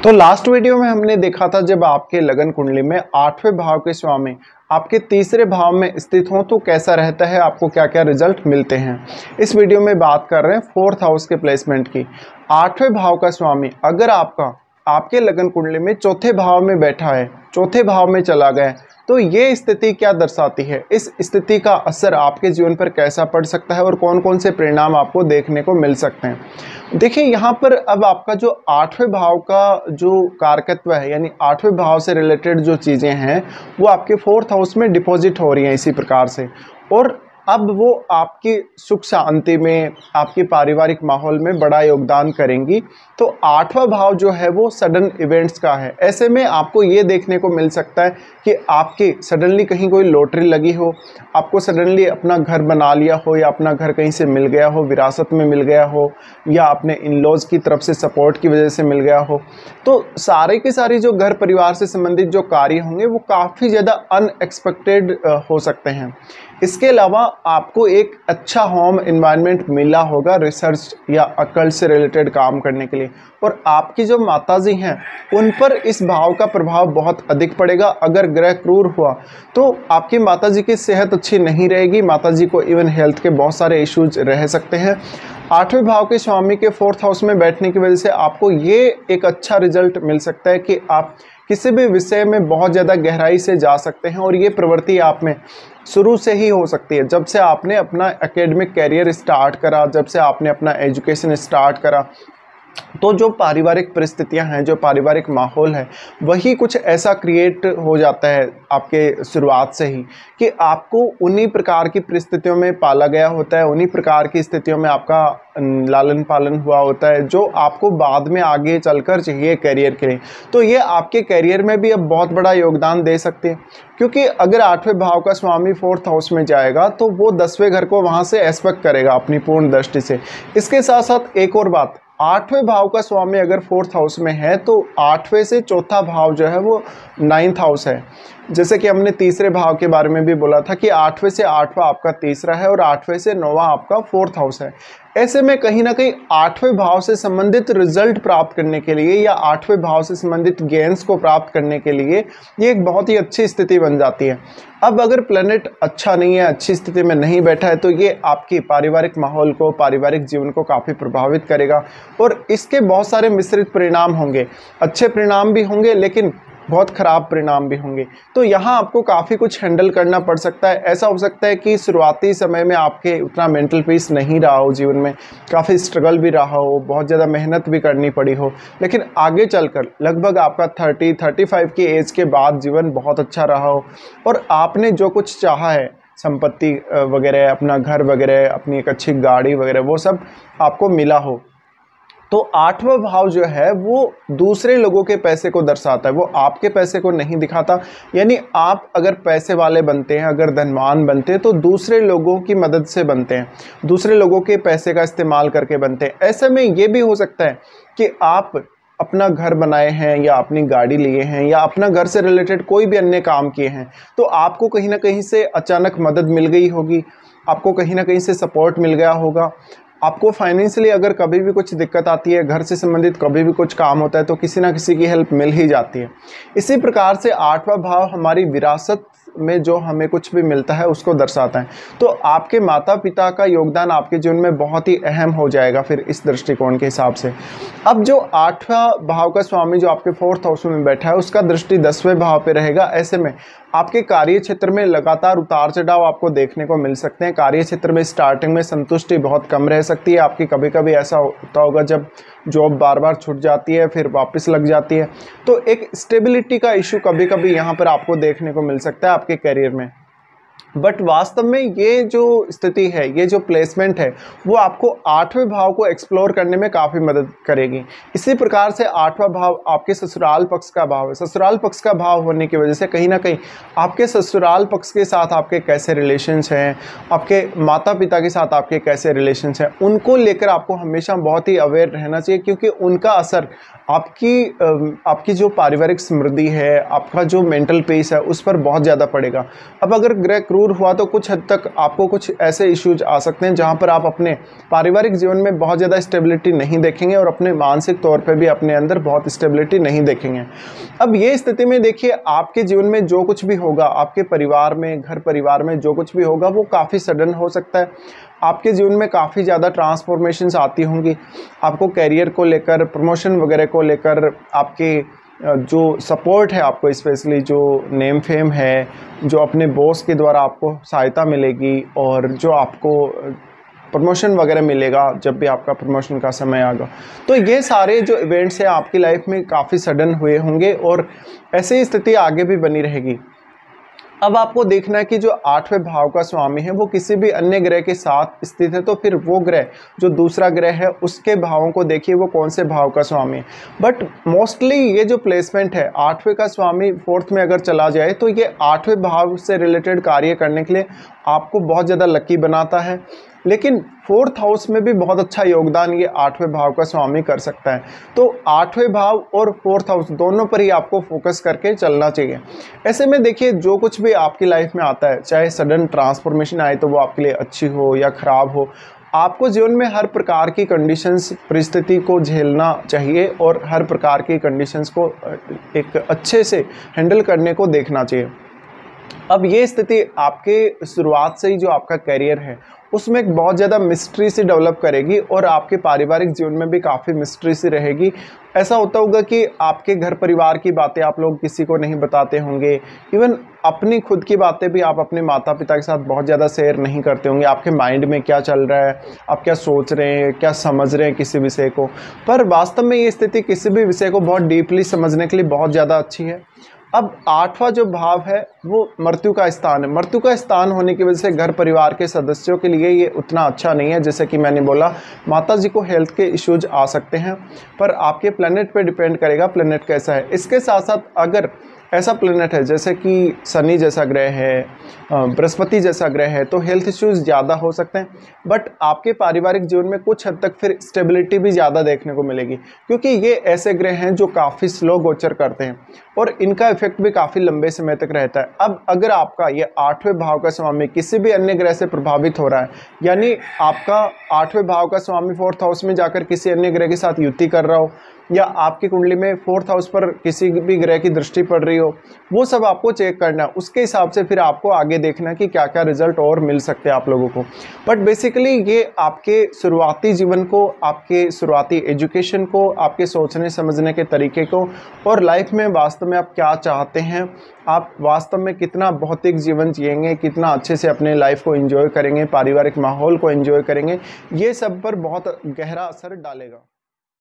तो last video में हमने देखा था जब आपके लगन कुंडली में 8वें भाव के स्वामी आपके तीसरे भाव में स्थित हों तो कैसा रहता है, आपको क्या क्या रिजल्ट मिलते हैं। इस वीडियो में बात कर रहे हैं 4th हाउस के प्लेसमेंट की। 8वें भाव का स्वामी अगर आपके लगन कुंडली में चौथे भाव में बैठा है, चौथे भाव में चला गया, तो ये स्थिति क्या दर्शाती है, इस स्थिति का असर आपके जीवन पर कैसा पड़ सकता है और कौन कौन से परिणाम आपको देखने को मिल सकते हैं। देखिए यहाँ पर अब आपका जो 8वें भाव का जो कारकत्व है, यानी 8वें भाव से रिलेटेड जो चीज़ें हैं वो आपके 4th हाउस में डिपॉजिट हो रही हैं इसी प्रकार से, और अब वो आपकी सुख शांति में, आपके पारिवारिक माहौल में बड़ा योगदान करेंगी। तो 8वां भाव जो है वो सडन इवेंट्स का है। ऐसे में आपको ये देखने को मिल सकता है कि आपके सडनली कहीं कोई लॉटरी लगी हो, आपको सडनली अपना घर बना लिया हो, या अपना घर कहीं से मिल गया हो, विरासत में मिल गया हो, या अपने इन-लॉज़ की तरफ से सपोर्ट की वजह से मिल गया हो। तो सारे के सारे जो घर परिवार से संबंधित जो कार्य होंगे वो काफ़ी ज़्यादा अनएक्सपेक्टेड हो सकते हैं। इसके अलावा आपको एक अच्छा होम एनवायरनमेंट मिला होगा रिसर्च या अकल्ट से रिलेटेड काम करने के लिए, और आपकी जो माताजी हैं उन पर इस भाव का प्रभाव बहुत अधिक पड़ेगा। अगर ग्रह क्रूर हुआ तो आपकी माताजी की सेहत अच्छी नहीं रहेगी, माताजी को इवन हेल्थ के बहुत सारे इश्यूज रह सकते हैं। 8वें भाव के स्वामी के 4th हाउस में बैठने की वजह से आपको ये एक अच्छा रिजल्ट मिल सकता है कि आप किसी भी विषय में बहुत ज़्यादा गहराई से जा सकते हैं, और ये प्रवृत्ति आप में शुरू से ही हो सकती है। जब से आपने अपना एकेडमिक कैरियर स्टार्ट करा, जब से आपने अपना एजुकेशन स्टार्ट करा, तो जो पारिवारिक परिस्थितियां हैं, जो पारिवारिक माहौल है, वही कुछ ऐसा क्रिएट हो जाता है आपके शुरुआत से ही कि आपको उन्हीं प्रकार की परिस्थितियों में पाला गया होता है, उन्हीं प्रकार की स्थितियों में आपका लालन पालन हुआ होता है, जो आपको बाद में आगे चलकर चाहिए करियर के लिए। तो ये आपके करियर में भी अब बहुत बड़ा योगदान दे सकते हैं, क्योंकि अगर 8वें भाव का स्वामी 4th हाउस में जाएगा तो वो 10वें घर को वहाँ से एस्पेक्ट करेगा अपनी पूर्ण दृष्टि से। इसके साथ साथ एक और बात, 8वें भाव का स्वामी अगर 4th हाउस में है तो 8वें से चौथा भाव जो है वो 9th हाउस है। जैसे कि हमने तीसरे भाव के बारे में भी बोला था कि 8वें से 8वां आपका तीसरा है और 8वें से 9वां आपका 4th हाउस है। ऐसे में कहीं ना कहीं 8वें भाव से संबंधित रिजल्ट प्राप्त करने के लिए या 8वें भाव से संबंधित गेन्स को प्राप्त करने के लिए ये एक बहुत ही अच्छी स्थिति बन जाती है। अब अगर प्लैनेट अच्छा नहीं है, अच्छी स्थिति में नहीं बैठा है, तो ये आपकी पारिवारिक माहौल को, पारिवारिक जीवन को काफ़ी प्रभावित करेगा, और इसके बहुत सारे मिश्रित परिणाम होंगे। अच्छे परिणाम भी होंगे लेकिन बहुत ख़राब परिणाम भी होंगे। तो यहाँ आपको काफ़ी कुछ हैंडल करना पड़ सकता है। ऐसा हो सकता है कि शुरुआती समय में आपके उतना मेंटल पीस नहीं रहा हो, जीवन में काफ़ी स्ट्रगल भी रहा हो, बहुत ज़्यादा मेहनत भी करनी पड़ी हो, लेकिन आगे चलकर लगभग आपका 30-35 की एज के बाद जीवन बहुत अच्छा रहा हो, और आपने जो कुछ चाहा है, संपत्ति वगैरह, अपना घर वगैरह, अपनी एक अच्छी गाड़ी वगैरह, वो सब आपको मिला हो। तो 8वां भाव जो है वो दूसरे लोगों के पैसे को दर्शाता है, वो आपके पैसे को नहीं दिखाता। यानी आप अगर पैसे वाले बनते हैं, अगर धनवान बनते हैं, तो दूसरे लोगों की मदद से बनते हैं, दूसरे लोगों के पैसे का इस्तेमाल करके बनते हैं। ऐसे में ये भी हो सकता है कि आप अपना घर बनाए हैं, या अपनी गाड़ी लिए हैं, या अपना घर से रिलेटेड कोई भी अन्य काम किए हैं, तो आपको कहीं ना कहीं से अचानक मदद मिल गई होगी, आपको कहीं ना कहीं से सपोर्ट मिल गया होगा। आपको फाइनेंशियली अगर कभी भी कुछ दिक्कत आती है, घर से संबंधित कभी भी कुछ काम होता है, तो किसी ना किसी की हेल्प मिल ही जाती है। इसी प्रकार से 8वां भाव हमारी विरासत में जो हमें कुछ भी मिलता है उसको दर्शाता है। तो आपके माता पिता का योगदान आपके जीवन में बहुत ही अहम हो जाएगा फिर इस दृष्टिकोण के हिसाब से। अब जो 8वां भाव का स्वामी जो आपके 4th हाउस में बैठा है, उसका दृष्टि 10वें भाव पे रहेगा। ऐसे में आपके कार्य क्षेत्र में लगातार उतार चढ़ाव आपको देखने को मिल सकते हैं। कार्य क्षेत्र में स्टार्टिंग में संतुष्टि बहुत कम रह सकती है आपकी, कभी कभी ऐसा होता होगा जब जॉब बार बार छूट जाती है फिर वापस लग जाती है, तो एक स्टेबिलिटी का इशू कभी कभी यहाँ पर आपको देखने को मिल सकता है आपके करियर में। बट वास्तव में ये जो स्थिति है, ये जो प्लेसमेंट है, वो आपको 8वें भाव को एक्सप्लोर करने में काफ़ी मदद करेगी। इसी प्रकार से 8वां भाव आपके ससुराल पक्ष का भाव है। ससुराल पक्ष का भाव होने की वजह से कहीं ना कहीं आपके ससुराल पक्ष के साथ आपके कैसे रिलेशंस हैं, आपके माता पिता के साथ आपके कैसे रिलेशंस हैं, उनको लेकर आपको हमेशा बहुत ही अवेयर रहना चाहिए, क्योंकि उनका असर आपकी जो पारिवारिक समृद्धि है, आपका जो मेंटल पीस है, उस पर बहुत ज़्यादा पड़ेगा। अब अगर ग्रह क्रूर हुआ तो कुछ हद तक आपको कुछ ऐसे इश्यूज आ सकते हैं जहाँ पर आप अपने पारिवारिक जीवन में बहुत ज़्यादा स्टेबिलिटी नहीं देखेंगे और अपने मानसिक तौर पे भी अपने अंदर बहुत स्टेबिलिटी नहीं देखेंगे। अब ये स्थिति में देखिए, आपके जीवन में जो कुछ भी होगा, आपके परिवार में, घर परिवार में जो कुछ भी होगा, वो काफ़ी सडन हो सकता है। आपके जीवन में काफ़ी ज़्यादा ट्रांसफॉर्मेशंस आती होंगी, आपको कैरियर को लेकर, प्रमोशन वगैरह को लेकर, आपके जो सपोर्ट है, आपको स्पेशली जो नेम फेम है, जो अपने बॉस के द्वारा आपको सहायता मिलेगी और जो आपको प्रमोशन वगैरह मिलेगा जब भी आपका प्रमोशन का समय आएगा। तो ये सारे जो इवेंट्स हैं आपकी लाइफ में काफ़ी सडन हुए होंगे और ऐसी स्थिति आगे भी बनी रहेगी। अब आपको देखना है कि जो 8वें भाव का स्वामी है वो किसी भी अन्य ग्रह के साथ स्थित है, तो फिर वो ग्रह जो दूसरा ग्रह है उसके भावों को देखिए वो कौन से भाव का स्वामी है। बट मोस्टली ये जो प्लेसमेंट है, 8वें का स्वामी 4th में अगर चला जाए तो ये 8वें भाव से रिलेटेड कार्य करने के लिए आपको बहुत ज़्यादा लकी बनाता है। लेकिन 4th हाउस में भी बहुत अच्छा योगदान ये 8वें भाव का स्वामी कर सकता है। तो 8वें भाव और 4th हाउस दोनों पर ही आपको फोकस करके चलना चाहिए। ऐसे में देखिए, जो कुछ भी आपकी लाइफ में आता है, चाहे सडन ट्रांसफॉर्मेशन आए तो वो आपके लिए अच्छी हो या ख़राब हो, आपको जीवन में हर प्रकार की कंडीशंस, परिस्थिति को झेलना चाहिए और हर प्रकार की कंडीशंस को एक अच्छे से हैंडल करने को देखना चाहिए। अब ये स्थिति आपके शुरुआत से ही जो आपका करियर है उसमें एक बहुत ज़्यादा मिस्ट्री सी डेवलप करेगी और आपके पारिवारिक जीवन में भी काफ़ी मिस्ट्री सी रहेगी। ऐसा होता होगा कि आपके घर परिवार की बातें आप लोग किसी को नहीं बताते होंगे, इवन अपनी खुद की बातें भी आप अपने माता पिता के साथ बहुत ज़्यादा शेयर नहीं करते होंगे। आपके माइंड में क्या चल रहा है, आप क्या सोच रहे हैं, क्या समझ रहे हैं किसी विषय को। पर वास्तव में ये स्थिति किसी भी विषय को बहुत डीपली समझने के लिए बहुत ज़्यादा अच्छी है। अब 8वां जो भाव है वो मृत्यु का स्थान है। मृत्यु का स्थान होने की वजह से घर परिवार के सदस्यों के लिए ये उतना अच्छा नहीं है। जैसे कि मैंने बोला, माता जी को हेल्थ के इश्यूज आ सकते हैं, पर आपके प्लेनेट पे डिपेंड करेगा प्लेनेट कैसा है। इसके साथ साथ अगर ऐसा प्लेनेट है जैसे कि शनि जैसा ग्रह है, बृहस्पति जैसा ग्रह है, तो हेल्थ इश्यूज ज़्यादा हो सकते हैं। बट आपके पारिवारिक जीवन में कुछ हद तक फिर स्टेबिलिटी भी ज़्यादा देखने को मिलेगी, क्योंकि ये ऐसे ग्रह हैं जो काफ़ी स्लो गोचर करते हैं और इनका इफेक्ट भी काफ़ी लंबे समय तक रहता है। अब अगर आपका ये 8वें भाव का स्वामी किसी भी अन्य ग्रह से प्रभावित हो रहा है, यानी आपका 8वें भाव का स्वामी 4th हाउस में जाकर किसी अन्य ग्रह के साथ युति कर रहा हो, या आपकी कुंडली में 4th हाउस पर किसी भी ग्रह की दृष्टि पड़ रही हो, वो सब आपको चेक करना है। उसके हिसाब से फिर आपको आगे देखना है कि क्या क्या रिजल्ट और मिल सकते हैं आप लोगों को। बट बेसिकली ये आपके शुरुआती जीवन को, आपके शुरुआती एजुकेशन को, आपके सोचने समझने के तरीके को और लाइफ में वास्तव में आप क्या चाहते हैं, आप वास्तव में कितना भौतिक जीवन जिएंगे, कितना अच्छे से अपने लाइफ को एंजॉय करेंगे, पारिवारिक माहौल को एंजॉय करेंगे, ये सब पर बहुत गहरा असर डालेगा।